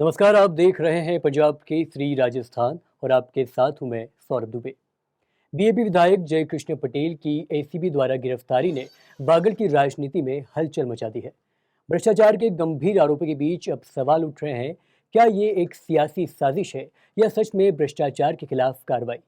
नमस्कार, आप देख रहे हैं पंजाब केसरी राजस्थान और आपके साथ हूं मैं सौरभ दुबे। बीएपी विधायक जय कृष्ण पटेल की एसीबी द्वारा गिरफ्तारी ने बागड़ की राजनीति में हलचल मचा दी है। भ्रष्टाचार के गंभीर आरोपों के बीच अब सवाल उठ रहे हैं, क्या ये एक सियासी साजिश है या सच में भ्रष्टाचार के खिलाफ कार्रवाई।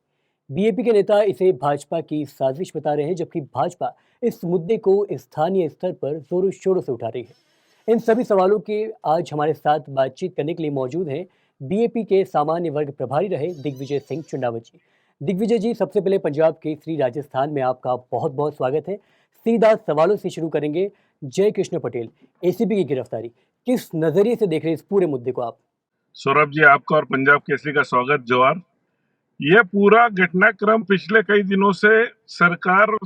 बीएपी के नेता इसे भाजपा की साजिश बता रहे हैं, जबकि भाजपा इस मुद्दे को स्थानीय स्तर पर जोरों शोरों से उठा रही है। इन सभी सवालों के आज हमारे साथ बातचीत करने के लिए मौजूद हैं बीएपी के सामान्य वर्ग प्रभारी रहे दिग्विजय सिंह चुंडावत जी। दिग्विजय जी, सबसे पहले पंजाब केसरी राजस्थान में आपका बहुत बहुत स्वागत है। सीधा सवालों से शुरू करेंगे। जय कृष्ण पटेल, एसीबी की गिरफ्तारी, किस नजरिए से देख रहे हैं इस पूरे मुद्दे को आप? सौरभ जी, आपका और पंजाब केसरी का स्वागत। जोहार। यह पूरा घटनाक्रम पिछले कई दिनों से सरकार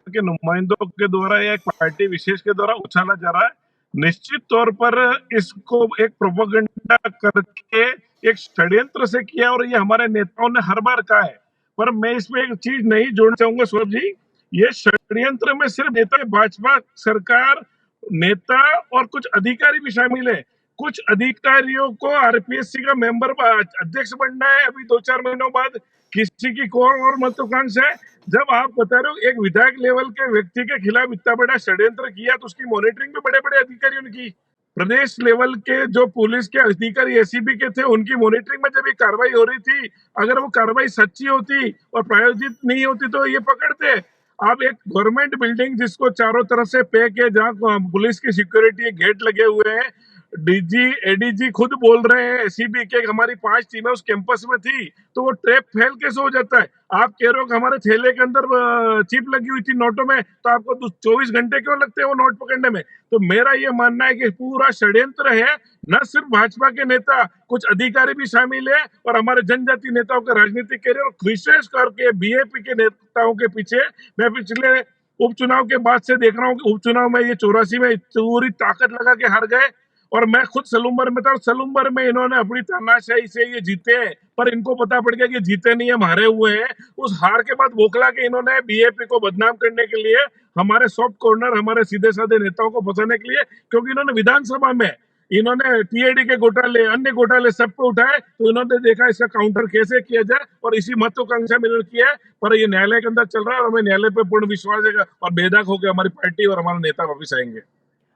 के नुमाइंदों के द्वारा या एक पार्टी विशेष के द्वारा उछाला जा रहा है। निश्चित तौर पर इसको एक प्रोपेगेंडा करके एक षड्यंत्र से किया और ये हमारे नेताओं ने हर बार कहा है। पर मैं इसमें एक चीज नहीं जोड़ना चाहूंगा सौरभ जी, ये षड्यंत्र में सिर्फ नेता भाजपा सरकार, नेता और कुछ अधिकारी भी शामिल है। कुछ अधिकारियों को आरपीएससी का मेंबर अध्यक्ष बनना है अभी 2-4 महीनों बाद। किसी की और महत्वाकांक्षा है। जब आप बता रहे हो एक विधायक लेवल के व्यक्ति के खिलाफ इतना बड़ा षड्यंत्र किया, तो उसकी मॉनिटरिंग भी बड़े बड़े अधिकारियों ने की। प्रदेश लेवल के जो पुलिस के अधिकारी एसीबी के थे, उनकी मॉनिटरिंग में जब ये कार्रवाई हो रही थी, अगर वो कार्रवाई सच्ची होती और प्रायोजित नहीं होती तो ये पकड़ते। अब एक गवर्नमेंट बिल्डिंग जिसको चारों तरफ से पैक है, जहाँ पुलिस की सिक्योरिटी गेट लगे हुए हैं, डीजी एडीजी खुद बोल रहे हैं एसीबी के हमारी 5 टीमें उस कैंपस में थी, तो वो ट्रैप फेल कैसे हो जाता है? आप कह रहे हो कि हमारे थैले के अंदर चिप लगी हुई थी नोटों में, तो आपको 24 घंटे क्यों लगते हैं वो नोट पकड़ने में? तो मेरा ये मानना है कि पूरा षड्यंत्र है। न सिर्फ भाजपा के नेता, कुछ अधिकारी भी शामिल है और हमारे जनजाति नेताओं के राजनीतिक कैरियर और विशेष करके बीएपी के नेताओं के पीछे। मैं पिछले उपचुनाव के बाद से देख रहा हूँ कि उपचुनाव में ये 84 में पूरी ताकत लगा के हार गए और मैं खुद सलूम्बर में था और सलूम्बर में इन्होंने अपनी तानाशाही से ये जीते हैं, पर इनको पता पड़ गया कि जीते नहीं, हम हारे हुए हैं। उस हार के बाद बौखला के इन्होंने बीएपी को बदनाम करने के लिए हमारे सॉफ्ट कॉर्नर, हमारे सीधे साधे नेताओं को फंसाने के लिए, क्योंकि इन्होंने विधानसभा में इन्होंने टीएडी के घोटाले, अन्य घोटाले सब पे उठाए, तो इन्होंने देखा इसका काउंटर कैसे किया जाए और इसी महत्वाकांक्षा में इन्होंने किया है। पर ये न्यायालय के अंदर चल रहा है और हमें न्यायालय पे पूर्ण विश्वास है और बेदाग होकर हमारी पार्टी और हमारे नेता वापिस आएंगे।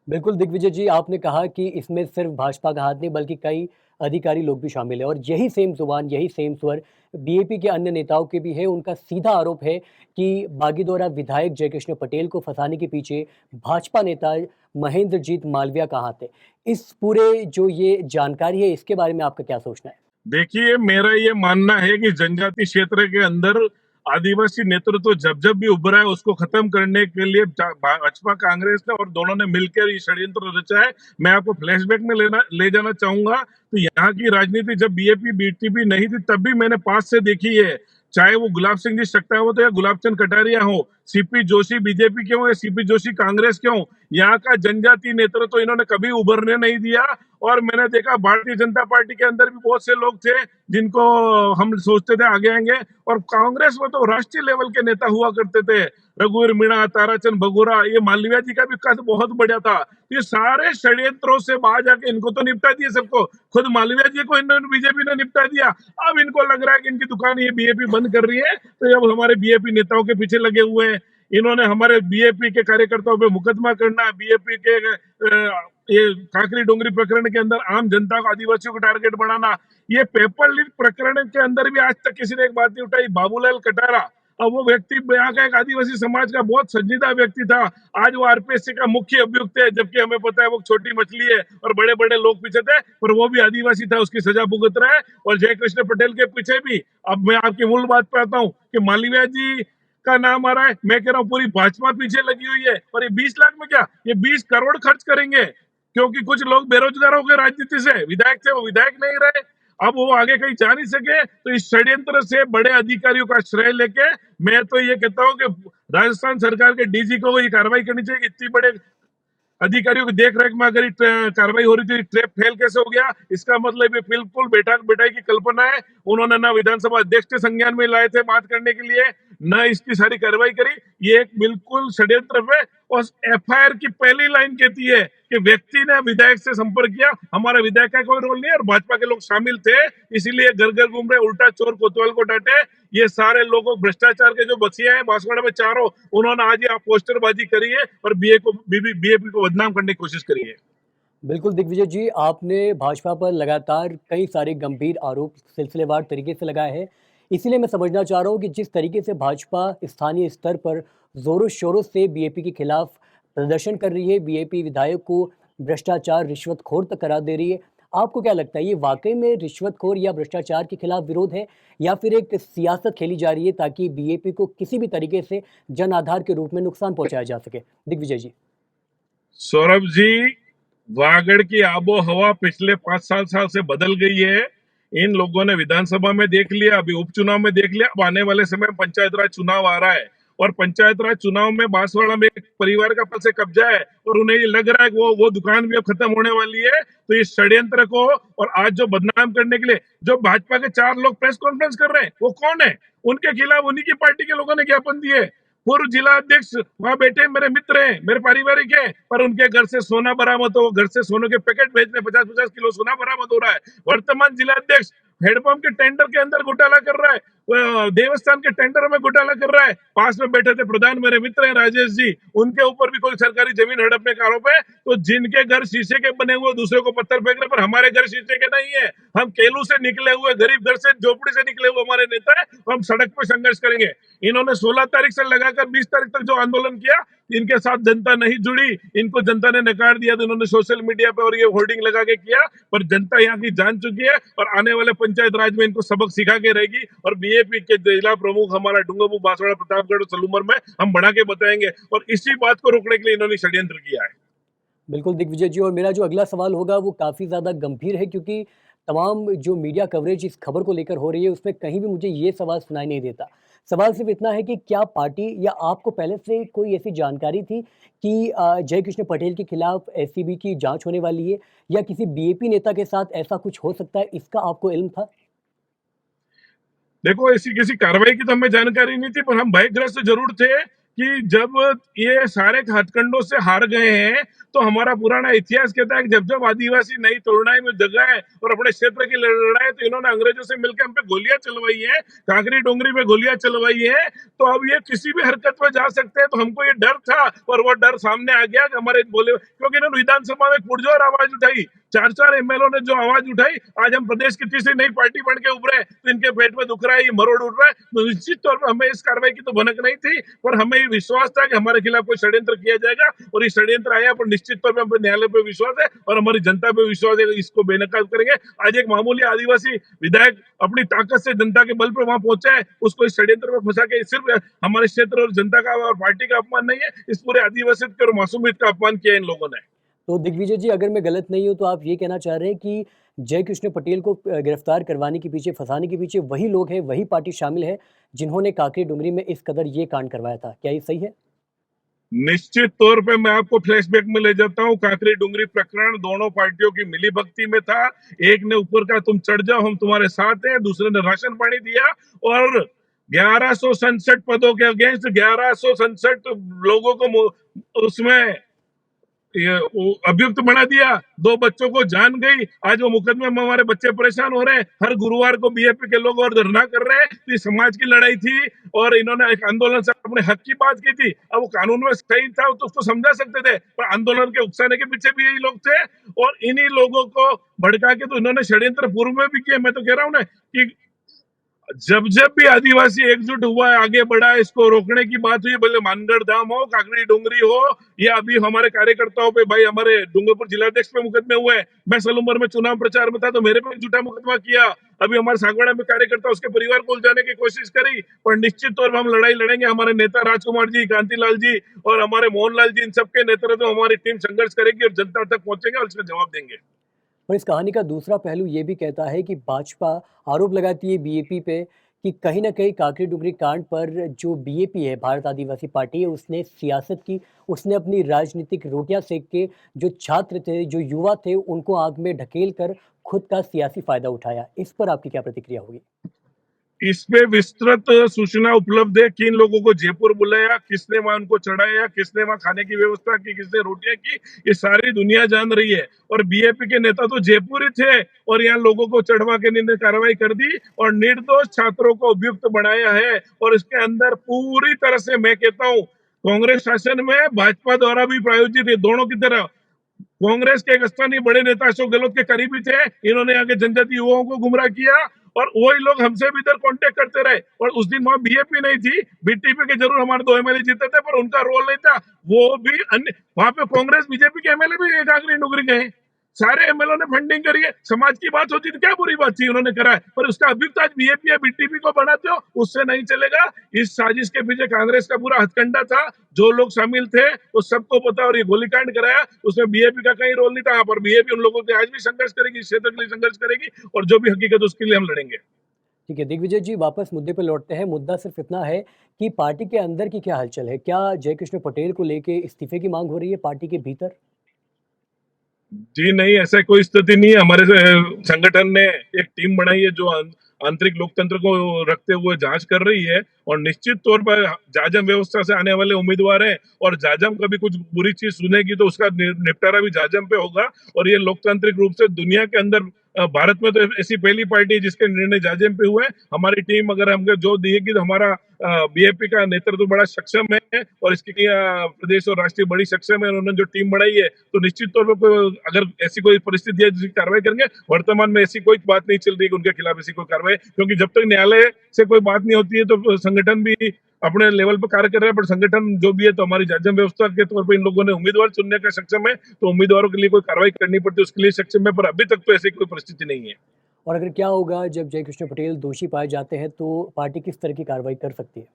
बिल्कुल दिग्विजय जी, आपने कहा कि इसमें सिर्फ भाजपा का हाथ नहीं बल्कि कई अधिकारी लोग भी शामिल हैं और यही सेम जुबान, यही सेम स्वर बीएपी के अन्य नेताओं के भी है। उनका सीधा आरोप है कि बागीदौरा विधायक जयकृष्ण पटेल को फंसाने के पीछे भाजपा नेता महेंद्रजीत मालविया का हाथ है। इस पूरे जो ये जानकारी है, इसके बारे में आपका क्या सोचना है? देखिए, मेरा ये मानना है कि जनजाति क्षेत्र के अंदर आदिवासी नेतृत्व जब जब भी उभरा है, उसको खत्म करने के लिए भाजपा कांग्रेस ने और दोनों ने मिलकर ये षड्यंत्र रचा है। मैं आपको फ्लैशबैक में ले जाना चाहूंगा। तो यहाँ की राजनीति जब बीएपी बीटीपी नहीं थी, तब भी मैंने पास से देखी है। चाहे वो गुलाब सिंह जी शक्तावत हो या गुलाब चंद कटारिया हो, सीपी जोशी बीजेपी के हो या सीपी जोशी कांग्रेस के हो, यहाँ का जनजाति नेतृत्व तो इन्होंने कभी उभरने नहीं दिया। और मैंने देखा भारतीय जनता पार्टी के अंदर भी बहुत से लोग थे जिनको हम सोचते थे आगे आएंगे, और कांग्रेस में तो राष्ट्रीय लेवल के नेता हुआ करते थे, रघुवीर मीणा, ताराचंद बगोरा, ये मालविया जी का भी कद बहुत बढ़िया था। ये सारे षड्यंत्रों से बाहर जाके इनको तो निपटा दिए सबको, खुद मालविया जी को इन्होंने बीजेपी ने निपटा दिया। अब इनको लग रहा है कि इनकी दुकान ये बीएपी बंद कर रही है, तो अब हमारे बीएपी नेताओं के पीछे लगे हुए हैं। इन्होंने हमारे बीएपी के कार्यकर्ताओं पे मुकदमा करना, बीएपी के ये काकरी डोंगरी प्रकरण के अंदर आम जनता को, आदिवासियों को टारगेट बनाना, ये पेपर लीक प्रकरण के अंदर भी आज तक किसी ने एक बात नहीं उठाई। बाबूलाल कटारा, अब वो व्यक्ति यहाँ का एक आदिवासी समाज का बहुत संजीदा व्यक्ति था, आज वो आरपीएससी का मुख्य अभियुक्त है, जबकि हमें पता है वो छोटी मछली है और बड़े बड़े लोग पीछे थे, पर वो भी आदिवासी था, उसकी सजा भुगत रहा है। और जयकृष्ण पटेल के पीछे भी, अब मैं आपकी मूल बात पे आता हूँ कि मालविया जी का नाम आ रहा है, मैं कह रहा हूँ पूरी भाजपा पीछे लगी हुई है। और ये 20 लाख में क्या, ये 20 करोड़ खर्च करेंगे, क्योंकि कुछ लोग बेरोजगार हो गए राजनीति से, विधायक थे वो विधायक नहीं रहे, अब वो आगे कहीं जा नहीं सके। तो इस षड्यंत्र से बड़े अधिकारियों का श्रेय लेके मैं तो ये कहता हूँ कि राजस्थान सरकार के डीजी को ये कार्रवाई करनी चाहिए। इतनी बड़े अधिकारियों की देख रेख में अगर कार्रवाई हो रही थी, ट्रैप फेल कैसे हो गया? इसका मतलब ये बिल्कुल बेटा बेटाई की कल्पना है। उन्होंने ना विधानसभा अध्यक्ष के संज्ञान में लाए थे बात करने के लिए, न इसकी सारी कार्रवाई करी। ये एक बिल्कुल षड्यंत्र है। और एफआईआर की पहली लाइन कहती है कि व्यक्ति ने विधायक से संपर्क किया, हमारा विधायक का कोई रोल नहीं है और भाजपा के लोग शामिल थे, इसीलिए घर घर घूम रहे, उल्टा चोर कोतवाल को डांटे। ये सारे लोगों भ्रष्टाचार के जो बचिया है बांसवाड़ा में चारों, उन्होंने आज ये पोस्टरबाजी करी है और बीएपी को बदनाम करने की कोशिश करी है। बिल्कुल दिग्विजय जी, आपने भाजपा पर लगातार कई सारे गंभीर आरोप सिलसिलेवार तरीके से लगाए हैं। इसीलिए मैं समझना चाह रहा हूँ कि जिस तरीके से भाजपा स्थानीय स्तर पर ज़ोरों शोरों से बीएपी के खिलाफ प्रदर्शन कर रही है, बीएपी विधायक को भ्रष्टाचार, रिश्वतखोर तक करार दे रही है, आपको क्या लगता है ये वाकई में रिश्वतखोर या भ्रष्टाचार के खिलाफ विरोध है, या फिर एक सियासत खेली जा रही है ताकि बीएपी को किसी भी तरीके से जन आधार के रूप में नुकसान पहुंचाया जा सके? दिग्विजय जी। सौरभ जी, वागड़ की आबो हवा पिछले 5 साल से बदल गई है। इन लोगों ने विधानसभा में देख लिया, अभी उपचुनाव में देख लिया, अब आने वाले समय में पंचायत राज चुनाव आ रहा है और पंचायत राज चुनाव में बांसवाड़ा में एक परिवार का पल से कब्जा है और उन्हें ये लग रहा है कि वो दुकान भी अब खत्म होने वाली है। तो इस षड्यंत्र को और आज जो बदनाम करने के लिए जो भाजपा के 4 लोग प्रेस कॉन्फ्रेंस कर रहे हैं, वो कौन है? उनके खिलाफ उन्हीं की पार्टी के लोगों ने ज्ञापन दिए। पूर्व जिला अध्यक्ष वहां बैठे, मेरे मित्र हैं, मेरे पारिवारिक हैं, पर उनके घर से सोना बरामद हो, घर से सोने के पैकेट भेजने 50-50 किलो सोना बरामद हो रहा है। वर्तमान जिला अध्यक्ष हेडपंप के टेंडर के अंदर घोटाला कर रहा है, देवस्थान के टेंडर में घोटाला कर रहा है। पास में बैठे थे प्रधान, मेरे मित्र हैं राजेश जी, उनके ऊपर भी कोई सरकारी जमीन हड़पने का आरोप है। तो जिनके घर शीशे के बने हुए दूसरे को पत्थर फेंक रहे, पर हमारे घर शीशे के नहीं है। हम केलू से निकले हुए, गरीब घर से, झोपड़ी से निकले हुए हमारे नेता है, हम सड़क पर संघर्ष करेंगे। इन्होंने 16 तारीख से लगाकर 20 तारीख तक जो आंदोलन किया, इनके साथ जनता नहीं जुड़ी, इनको जनता ने नकार दिया। तो इन्होंने सोशल मीडिया पे और ये होर्डिंग लगा के किया, पर जनता यहाँ की जान चुकी है और आने वाले पंचायत राज में इनको सबक सिखा के रहेगी। और बीएपी के जिला प्रमुख हमारा डूंगरपुर, बांसवाड़ा, प्रतापगढ़ और सलूमर में हम बढ़ा के बताएंगे और इसी बात को रोकने के लिए इन्होंने षड्यंत्र किया है। बिल्कुल दिग्विजय जी, और मेरा जो अगला सवाल होगा वो काफ़ी ज़्यादा गंभीर है, क्योंकि तमाम जो मीडिया कवरेज इस खबर को लेकर हो रही है उसमें कहीं भी मुझे ये सवाल सुनाई नहीं देता। सवाल सिर्फ इतना है कि क्या पार्टी या आपको पहले से कोई ऐसी जानकारी थी कि जयकृष्ण पटेल के खिलाफ एसीबी की जांच होने वाली है, या किसी बीएपी नेता के साथ ऐसा कुछ हो सकता है, इसका आपको इल्म था? देखो, ऐसी किसी कार्रवाई की तो हमें जानकारी नहीं थी, पर हम भयग्रस्त जरूर थे कि जब ये सारे हथकंडों से हार गए हैं, तो हमारा पुराना इतिहास कहता है कि जब जब आदिवासी नई तोड़नाई में जगह है और अपने क्षेत्र की लड़ाई, तो इन्होंने अंग्रेजों से मिलकर हम पे गोलियां चलवाई है, काकरी डोंगरी में गोलियां चलवाई है। तो अब ये किसी भी हरकत में जा सकते हैं, तो हमको ये डर था और वो डर सामने आ गया कि हमारे बोले, क्योंकि इन्होंने विधानसभा में पुरजोर आवाज उठाई, 4 एमएलओ ने जो आवाज उठाई, आज हम प्रदेश की तीसरी नई पार्टी बन के उभरे, तो इनके पेट में दुख रहा है, ये मरोड़ उठ रहा है। तो निश्चित तौर पर हमें इस कार्रवाई की तो भनक नहीं थी, पर हमें ये विश्वास था कि हमारे खिलाफ कोई षड्यंत्र किया जाएगा और ये षड्यंत्र आया, पर निश्चित तौर पर हमें न्यायालय पे विश्वास है और हमारी जनता पे विश्वास है, इसको बेनकाब करेंगे। आज एक मामूली आदिवासी विधायक अपनी ताकत से जनता के बल पर वहां पहुंचा है, उसको इस षड्यंत्र में फंसा के सिर्फ हमारे क्षेत्र और जनता का और पार्टी का अपमान नहीं है, इस पूरे आदिवासी और मासूमियत का अपमान किया इन लोगों ने। तो दिग्विजय जी, अगर मैं गलत नहीं हूँ तो आप ये कहना चाह रहे हैं कि जयकृष्ण पटेल को गिरफ्तार करवाने के पीछे, फंसाने के पीछे वही लोग हैं, वही पार्टी शामिल है जिन्होंने काकरी डुंगरी में इस कदर ये कांड करवाया था। क्या ये सही है? निश्चित तौर पे मैं आपको फ्लैशबैक में ले जाता हूँ। काकरी डुंगरी प्रकरण दोनों पार्टियों की मिली भक्ति में था। एक ने ऊपर का तुम चढ़ जाओ हम तुम्हारे साथ हैं, दूसरे ने राशन पानी दिया और 1167 पदों के अगेंस्ट 1167 लोगों को उसमें अभियुक्त बना दिया। 2 बच्चों को जान गई। आज वो मुकदमे में हमारे बच्चे परेशान हो रहे हैं। हर गुरुवार को बीएपी के लोग और धरना कर रहे हैं। तो ये समाज की लड़ाई थी और इन्होंने एक आंदोलन से अपने हक की बात की थी। अब वो कानून में सही था तो उसको समझा सकते थे, पर आंदोलन के उकसाने के पीछे भी यही लोग थे और इन्हीं लोगों को भड़का के तो इन्होंने षड्यंत्र पूर्व में भी किया। मैं तो कह रहा हूँ ना कि जब जब भी आदिवासी एकजुट हुआ है, आगे बढ़ा है, इसको रोकने की बात हुई, भले मानगढ़ धाम हो, काकड़ी डोंगरी हो, या अभी हमारे कार्यकर्ताओं पे, भाई हमारे डूंगरपुर जिलाध्यक्ष पे मुकदमे हुए हैं। मैं सलूमर में चुनाव प्रचार में था तो मेरे पे झूठा मुकदमा किया। अभी हमारे सागवाड़ा में कार्यकर्ता उसके परिवार को उलझाने की कोशिश करी, पर निश्चित तौर पर हम लड़ाई लड़ेंगे। हमारे नेता राजकुमार जी, कांतिलाल जी और हमारे मोहनलाल जी, इन सबके नेतृत्व में हमारी टीम संघर्ष करेगी और जनता तक पहुंचेंगे और इसका जवाब देंगे। और इस कहानी का दूसरा पहलू ये भी कहता है कि भाजपा आरोप लगाती है बीएपी पे कि कहीं न कहीं काकरी डुंगरी कांड पर जो बीएपी है, भारत आदिवासी पार्टी है, उसने सियासत की, उसने अपनी राजनीतिक रोटियां सेक के जो छात्र थे, जो युवा थे, उनको आग में ढकेल कर खुद का सियासी फ़ायदा उठाया। इस पर आपकी क्या प्रतिक्रिया होगी? इसपे विस्तृत सूचना उपलब्ध है। किन लोगों को जयपुर बुलाया, किसने वहां उनको चढ़ाया, किसने वहां खाने की व्यवस्था की, किसने रोटियां की, ये सारी दुनिया जान रही है। और बीएपी के नेता तो जयपुर ही थे और यहाँ लोगों को चढ़वा के इन्होंने कार्रवाई कर दी और निर्दोष छात्रों को अभियुक्त बनाया है। और इसके अंदर पूरी तरह से मैं कहता हूँ कांग्रेस शासन में भाजपा द्वारा भी प्रायोजित है, दोनों की तरह। कांग्रेस के एक स्थानीय बड़े नेता अशोक गहलोत के करीबी थे, इन्होंने आगे जनजातीय युवाओं को गुमराह किया और वही लोग हमसे भी इधर कांटेक्ट करते रहे। और उस दिन वहां बीएपी नहीं थी, बीटीपी के जरूर हमारे 2 एमएलए जीते थे पर उनका रोल नहीं था। वो भी अन्य वहां पे कांग्रेस बीजेपी के एमएलए भी एक आखिरी नौकरी गए, सारे एमएलए ने फंडिंग करी है। समाज की बात होती तो क्या बुरी बात थी, उन्होंने करा है, पर उसका अभियुक्त आज बीएपी या बीटीपी को बनाते हो, उससे नहीं चलेगा। इस साजिश के पीछे कांग्रेस का पूरा हथकंडा था, जो लोग शामिल थे वो सबको पता। और ये गोलीकांड कराया उसमें बीएपी का कहीं रोल नहीं था। पर बीएपी उन लोगों के आज भी संघर्ष करेगी, इस क्षेत्र के लिए संघर्ष करेगी और जो भी हकीकत उसके लिए हम लड़ेंगे। ठीक है दिग्विजय जी, वापस मुद्दे पर लौटते हैं। मुद्दा सिर्फ इतना है कि पार्टी के अंदर की क्या हलचल है? क्या जयकृष्ण पटेल को लेके इस्तीफे की मांग हो रही है पार्टी के भीतर? जी नहीं, ऐसा कोई स्थिति नहीं है। हमारे संगठन ने एक टीम बनाई है जो आंतरिक लोकतंत्र को रखते हुए जांच कर रही है और निश्चित तौर पर जाजम व्यवस्था से आने वाले उम्मीदवार हैं और जाजम कभी कुछ बुरी चीज सुनेगी तो उसका निपटारा भी जाजम पे होगा। और ये लोकतांत्रिक रूप से दुनिया के अंदर भारत में तो ऐसी पहली पार्टी है जिसके निर्णय जाजम पे हुए। हमारी टीम अगर हमको जो दिएगी तो हमारा बीएपी का नेतृत्व बड़ा सक्षम है और इसकी प्रदेश और राष्ट्रीय बड़ी सक्षम है। उन्होंने जो टीम बनाई है तो निश्चित तौर पर अगर ऐसी कोई परिस्थिति है जिसकी कार्रवाई करेंगे। वर्तमान में ऐसी कोई बात नहीं चल रही कि उनके खिलाफ ऐसी कोई कार्रवाई, क्योंकि जब तक न्यायालय से कोई बात नहीं होती है तो संगठन भी अपने लेवल पर कार्य कर रहा है। पर संगठन जो भी है तो हमारी जाजम व्यवस्था के तौर पर इन लोगों ने उम्मीदवार चुनने का सक्षम है, तो उम्मीदवारों के लिए कोई कार्रवाई करनी पड़ती है उसके लिए सक्षम है। पर अभी तक तो ऐसी कोई परिस्थिति नहीं है। और अगर क्या होगा जब जयकृष्ण पटेल दोषी पाए जाते हैं तो पार्टी किस तरह की कार्रवाई कर सकती है?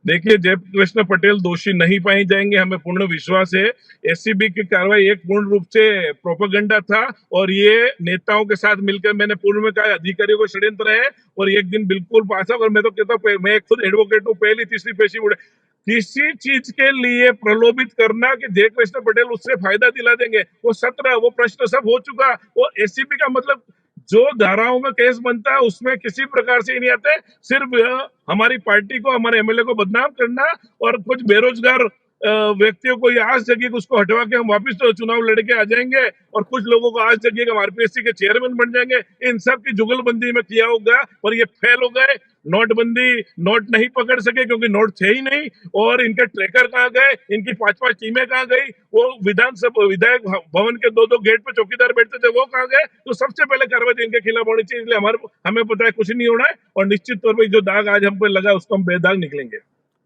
देखिए, जयकृष्ण पटेल दोषी नहीं पाए जाएंगे, हमें पूर्ण विश्वास है। एसीबी की कार्रवाई एक पूर्ण रूप से प्रोपेगेंडा था और ये नेताओं के साथ मिलकर, मैंने पूर्व में कहा, अधिकारियों को षड्यंत्र है और एक दिन बिल्कुल पास है। और मैं तो कहता हूँ, मैं खुद एडवोकेट हूँ, पहली तीसरी पेशी उड़े। किसी चीज के लिए प्रलोभित करना कि जयकृष्ण पटेल उससे फायदा दिला देंगे, वो सत्र, वो प्रश्न सब हो चुका। वो एसीबी का मतलब जो धाराओं में केस बनता है उसमें किसी प्रकार से नहीं आते। सिर्फ हमारी पार्टी को, हमारे एमएलए को बदनाम करना और कुछ बेरोजगार व्यक्तियों को ये आस जगी कि उसको हटवा के हम वापस तो चुनाव लड़के आ जाएंगे और कुछ लोगों को आस जगी कि हम आरपीएससी के चेयरमैन बन जाएंगे। इन सब की जुगलबंदी में किया होगा और ये फेल हो गए। नोटबंदी, नोट नहीं पकड़ सके क्योंकि नोट थे ही नहीं। और इनके ट्रैकर कहाँ गए, इनकी 5-5 टीमें कहाँ गई, वो विधानसभा विधायक भवन के 2-2 गेट पे चौकीदार बैठते थे, वो कहाँ गए? तो सबसे पहले कार्रवाई इनके खिलाफ होनी चाहिए। इसलिए हमें पता है कुछ नहीं होना है और निश्चित तौर पर जो दाग आज हम पे लगा उसको हम बेदाग निकलेंगे।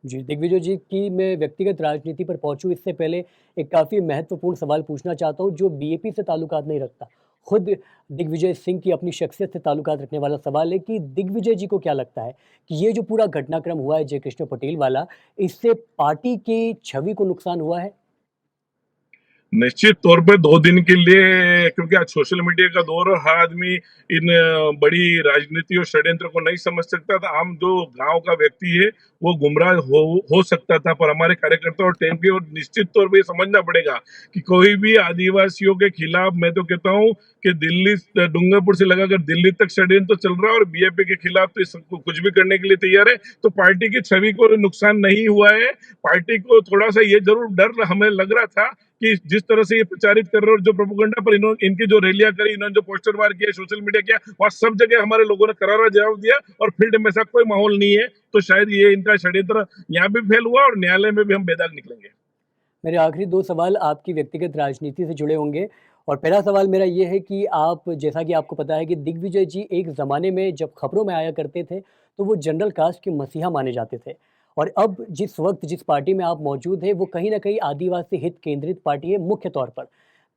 जी, दिग्विजय जी की मैं व्यक्तिगत राजनीति पर पहुंचूं इससे पहले एक काफ़ी महत्वपूर्ण सवाल पूछना चाहता हूं जो बीएपी से ताल्लुकात नहीं रखता। खुद दिग्विजय सिंह की अपनी शख्सियत से ताल्लुकात रखने वाला सवाल है कि दिग्विजय जी को क्या लगता है कि ये जो पूरा घटनाक्रम हुआ है जयकृष्ण पटेल वाला, इससे पार्टी की छवि को नुकसान हुआ है? निश्चित तौर पे 2 दिन के लिए, क्योंकि आज सोशल मीडिया का दौर और हर आदमी इन बड़ी राजनीति और षड्यंत्र को नहीं समझ सकता था। हम जो गांव का व्यक्ति है वो गुमराह हो सकता था, पर हमारे कार्यकर्ता और टीम की, और निश्चित तौर पे समझना पड़ेगा कि कोई भी आदिवासियों के खिलाफ, मैं तो कहता हूं कि दिल्ली, डूंगरपुर से लगाकर दिल्ली तक षड्यंत्र चल रहा है और बीएपी के खिलाफ तो कुछ भी करने के लिए तैयार है। तो पार्टी की छवि को नुकसान नहीं हुआ है। पार्टी को थोड़ा सा ये जरूर डर हमें लग रहा था कि जिस तरह से ये प्रचारित कर रहे हैं और जो प्रोपेगेंडा पर इनकी जो रैलियां करी, इन्होंने जो पोस्टर वार किया, सोशल मीडिया किया, वहां सब जगह हमारे लोगों ने करारा जवाब दिया और फील्ड में ऐसा कोई माहौल नहीं है। तो शायद ये इनका षड्यंत्र यहाँ भी फेल हुआ और न्यायालय में भी हम बेदाग निकलेंगे। मेरे आखिरी 2 सवाल आपकी व्यक्तिगत राजनीति से जुड़े होंगे और पहला सवाल मेरा ये है कि आप, जैसा कि आपको पता है कि दिग्विजय जी एक ज़माने में जब खबरों में आया करते थे, तो वो जनरल कास्ट के मसीहा माने जाते थे और अब जिस वक़्त जिस पार्टी में आप मौजूद हैं, वो कहीं न कहीं आदिवासी हित केंद्रित पार्टी है मुख्य तौर पर।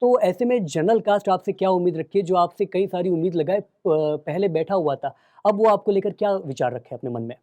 तो ऐसे में जनरल कास्ट आपसे क्या उम्मीद रखी है, जो आपसे कई सारी उम्मीद लगाए पहले बैठा हुआ था, अब वो आपको लेकर क्या विचार रखे अपने मन में?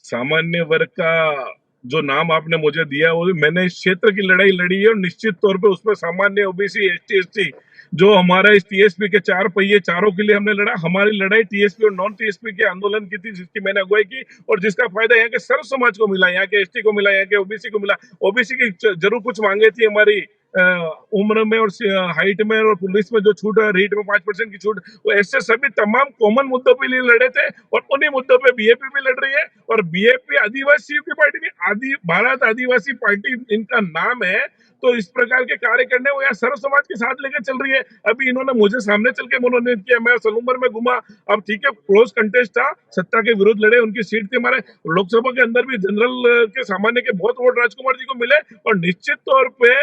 सामान्य वर्ग का जो नाम आपने मुझे दिया, वो मैंने इस क्षेत्र की लड़ाई लड़ी है और निश्चित तौर पे उसमें सामान्य ओबीसी, एसटी, एससी, जो हमारा इस टीएसपी के 4 पहिए, चारों के लिए हमने लड़ा। हमारी लड़ाई टीएसपी और नॉन टीएसपी के आंदोलन की थी, जिसकी मैंने अगुवाई की और जिसका फायदा यहाँ के सर्व समाज को मिला, यहाँ के एसटी को मिला, यहाँ के ओबीसी को मिला। ओबीसी की जरूर कुछ मांगे थी हमारी उम्र में और हाइट में और पुलिस में जो छूट है, रेट में 5% की छूट, वो ऐसे सभी तमाम कॉमन मुद्दों पे लिए लड़े थे और उन्हीं मुद्दों पे बीएपी भी लड़ रही है। और बीएपी आदिवासियों की पार्टी नहीं, भारत आदिवासी पार्टी इनका नाम है। तो इस प्रकार के कार्य करने वो यहाँ सर्व समाज के साथ लेकर चल रही है। अभी इन्होंने मुझे सामने चल के मनोनीत किया, मैं सलूमर में घुमा। अब ठीक है, क्लोज कंटेस्ट था, सत्ता के विरुद्ध लड़े, उनकी सीट थी। हमारे लोकसभा के अंदर भी जनरल के सामान्य के बहुत वोट राजकुमार जी को मिले। और निश्चित तौर पे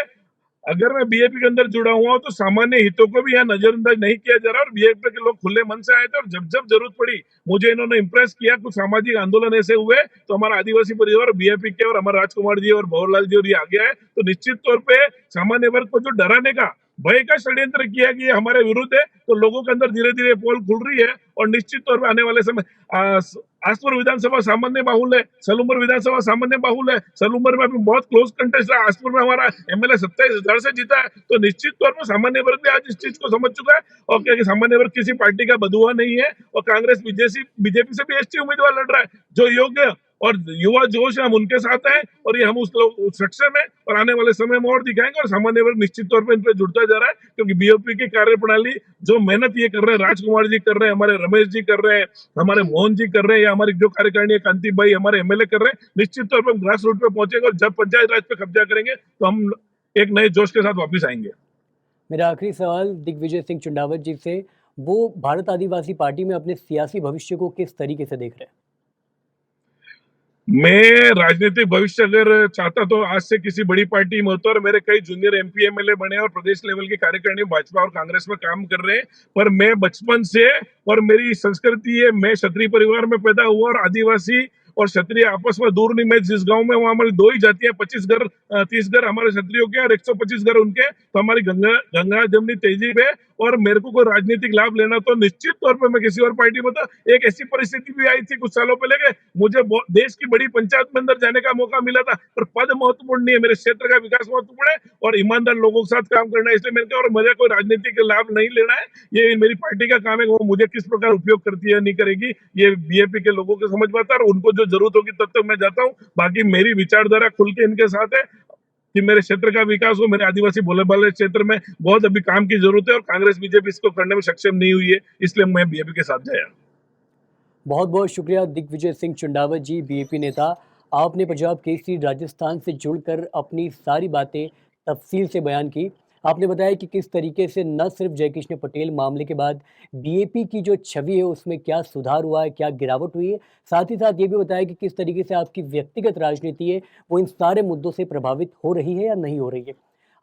अगर मैं बीएपी के अंदर जुड़ा हुआ हूं तो सामान्य हितों को भी यहाँ नजरअंदाज नहीं किया जा रहा। और बीएपी के लोग खुले मन से आए थे और जब जब जरूरत पड़ी मुझे इन्होंने इंप्रेस किया। कुछ सामाजिक आंदोलन ऐसे हुए तो हमारा आदिवासी परिवार बीएपी के और हमारा राजकुमार जी और भंवरलाल जी और ये आ गया है। तो निश्चित तौर पर सामान्य वर्ग को जो डराने का, भय का षड्यंत्र किया कि ये हमारे विरुद्ध है, तो लोगों के अंदर धीरे धीरे पोल खुल रही है। और निश्चित तौर पर आने वाले समय आसपुर विधानसभा सामान्य बाहुल है, सलूमर विधानसभा सामान्य बाहुल है। सलूमर में भी बहुत क्लोज कंटेस्ट है, आसपुर में हमारा एमएलए 27,000 से जीता है। तो निश्चित तौर पर सामान्य वर्ग भी आज इस चीज को समझ चुका है और क्या कि सामान्य वर्ग किसी पार्टी का बदुआ नहीं है। और कांग्रेस बीजेपी से भी एसटी उम्मीदवार लड़ रहा है जो योग्य और युवा जोश है, हम उनके साथ हैं और ये हम उस सक्षम है। और आने वाले समय में और दिखाएंगे। और सामान्य वर्ग निश्चित तौर पर इन पे जुड़ता जा रहा है क्योंकि बीओपी की कार्यप्रणाली जो मेहनत ये कर रहे हैं, राजकुमार जी कर रहे हैं, हमारे रमेश जी कर रहे हैं, हमारे मोहन जी कर रहे हैं, या हमारी जो कार्यकारिणी है कांति भाई हमारे एमएलए कर रहे हैं, निश्चित तौर पर ग्रास रूट पे पहुंचेंगे। और जब पंचायत राज पे कब्जा करेंगे तो हम एक नए जोश के साथ वापिस आएंगे। मेरा आखिरी सवाल दिग्विजय सिंह चुंडावत जी से, वो भारत आदिवासी पार्टी में अपने सियासी भविष्य को किस तरीके से देख रहे हैं? मैं राजनीतिक भविष्य अगर चाहता तो आज से किसी बड़ी पार्टी में होता। और मेरे कई जूनियर एमपी एमएलए बने और प्रदेश लेवल की कार्यकारिणी भाजपा और कांग्रेस में काम कर रहे हैं। पर मैं बचपन से, और मेरी संस्कृति है, मैं क्षत्रिय परिवार में पैदा हुआ और आदिवासी और क्षत्रिय आपस में दूर नहीं। मैं जिस गांव में, वहां हमारी दो ही जातियां, 25 घर 30 घर हमारे क्षत्रियों के और 125 घर उनके। तो हमारी गंगा जमनी तहजीब है। और मेरे को कोई राजनीतिक लाभ लेना तो निश्चित तौर पर मैं किसी और पार्टी में था। एक ऐसी परिस्थिति भी आई थी कुछ सालों पहले के मुझे देश की बड़ी पंचायत में अंदर जाने का मौका मिला था। पर पद महत्वपूर्ण नहीं है, मेरे क्षेत्र का विकास महत्वपूर्ण है और ईमानदार लोगों के साथ काम करना है। इसलिए मैंने कहा और मुझे कोई राजनीतिक लाभ नहीं लेना है। ये मेरी पार्टी का काम है, वो मुझे किस प्रकार उपयोग करती है नहीं करेगी ये बीएपी के लोगों को समझ पाता है। और उनको जो जरूरत होगी तब तक मैं जाता हूँ। बाकी मेरी विचारधारा खुल के इनके साथ है कि मेरे क्षेत्र का विकास हो। मेरे आदिवासी भोले भाले क्षेत्र में बहुत अभी काम की जरूरत है और कांग्रेस बीजेपी इसको करने में सक्षम नहीं हुई है, इसलिए मैं बीएपी के साथ जाया। बहुत बहुत शुक्रिया दिग्विजय सिंह चुंडावत जी, बीएपी नेता। आपने पंजाब केसरी राजस्थान से जुड़कर अपनी सारी बातें तफसील से बयान की। आपने बताया कि किस तरीके से न सिर्फ जयकृष्ण पटेल मामले के बाद बीएपी की जो छवि है उसमें क्या सुधार हुआ है, क्या गिरावट हुई है, साथ ही साथ ये भी बताया कि किस तरीके से आपकी व्यक्तिगत राजनीति है वो इन सारे मुद्दों से प्रभावित हो रही है या नहीं हो रही है।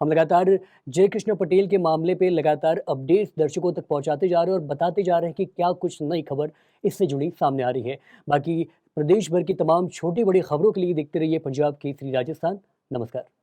हम लगातार जयकृष्ण पटेल के मामले पे लगातार अपडेट्स दर्शकों तक पहुंचाते जा रहे हैं और बताते जा रहे हैं कि क्या कुछ नई खबर इससे जुड़ी सामने आ रही है। बाकी प्रदेश भर की तमाम छोटी बड़ी खबरों के लिए देखते रहिए पंजाब केसरी राजस्थान। नमस्कार।